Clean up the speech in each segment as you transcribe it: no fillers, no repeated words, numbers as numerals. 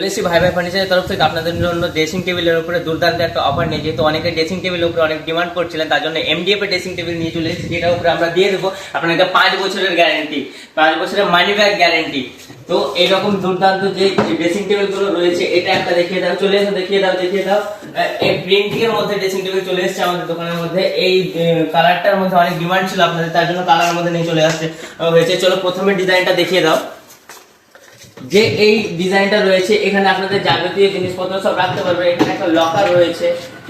ভাই ভাই ফার্নিচারের তরফ থেকে আপনাদের জন্য ড্রেসিং টেবিলের উপরে দুর্দান্ত একটা অফার নিয়ে, যেহেতু অনেকে ড্রেসিং টেবিলের উপরে অনেক ডিমান্ড করছিলেন, তার জন্য এমডিএফ এর ড্রেসিং টেবিল নিয়ে চলে এসেছি, যেটার উপরে আমরা দিয়ে দেবো আপনাকে 5 বছরের গ্যারান্টি, 5 বছরের মানি ব্যাক গ্যারান্টি। তো এইরকম দুর্দান্ত যে ড্রেসিং টেবিল গুলো রয়েছে, এটা একটা দেখিয়ে দাও, চলে এসে দেখিয়ে দাও। এই প্রিন্টিং এর মধ্যে ড্রেসিং টেবিল চলে এসেছে আমাদের দোকানের মধ্যে। এই কালারটার মধ্যে অনেক ডিমান্ড ছিল আপনাদের, তার জন্য কালারের মধ্যে নিয়ে চলে আসছে হয়েছে। চলো প্রথমে ডিজাইনটা দেখিয়ে দাও। যে এই ডিজাইনটা রয়েছে, এখানে আপনাদের যাবতীয় জিনিসপত্র সব রাখতে পারবেন। এখানে একটা লকার রয়েছে,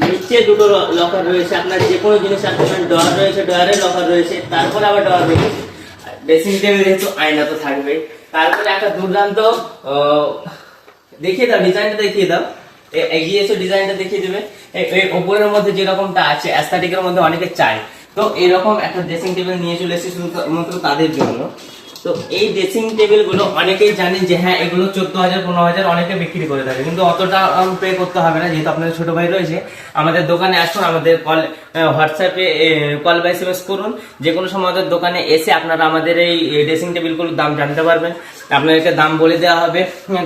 নিচে দুটো লকার রয়েছে, আপনার যে কোনো জিনিস রাখতে পারেন। ডয়ার রয়েছে, ডয়ারে লকার রয়েছে, তারপরে আবার ডয়ার রয়েছে। ড্রেসিং টেবিল যেহেতু আয়না তো থাকবেই। তারপরে একটা দুর্দান্ত দেখিয়ে দাও, ডিজাইনটা দেখিয়ে দাও। এগিয়ে এসে ডিজাইনটা দেখিয়ে দেবে। এই উপরের মধ্যে যেরকমটা আছে অ্যাস্থেটিকের মধ্যে অনেকে চায়, তো এরকম একটা ড্রেসিং টেবিল নিয়ে চলে এসেছি শুধুমাত্র তাদের জন্য। তো এই ড্রেসিং টেবিল গুলো অনেকেই জানেন যে হ্যাঁ এগুলো 14,000 15,000 অনেকে বিক্রি করে থাকে, কিন্তু অতটা পে করতে হবে না। যেহেতু আপনাদের ছোট ভাই রয়েছে, আমাদের দোকানে আসুন, আমাদের হোয়াটসঅ্যাপে কল বা এসএমএস করুন। যে কোনো সময় আমাদের দোকানে এসে আপনারা আমাদের এই ড্রেসিং টেবিলগুলোর দাম জানতে পারবেন। আপনাদেরকে দাম বলে দেওয়া হবে,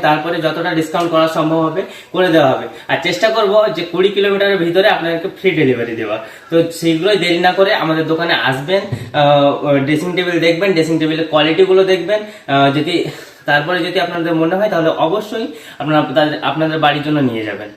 তারপরে যতটা ডিসকাউন্ট করা সম্ভব হবে করে দেওয়া হবে। আর চেষ্টা করব যে 20 কিলোমিটারের ভিতরে আপনাদেরকে ফ্রি ডেলিভারি দেওয়া। তো সেইগুলোই দেরি না করে আমাদের দোকানে আসবেন, ড্রেসিং টেবিল দেখবেন, ড্রেসিং টেবিলের কোয়ালিটি গুলো দেখবেন। তারপরে যদি আপনাদের মনে হয় তাহলে অবশ্যই আপনারা আপনাদের বাড়ির জন্য নিয়ে যাবেন।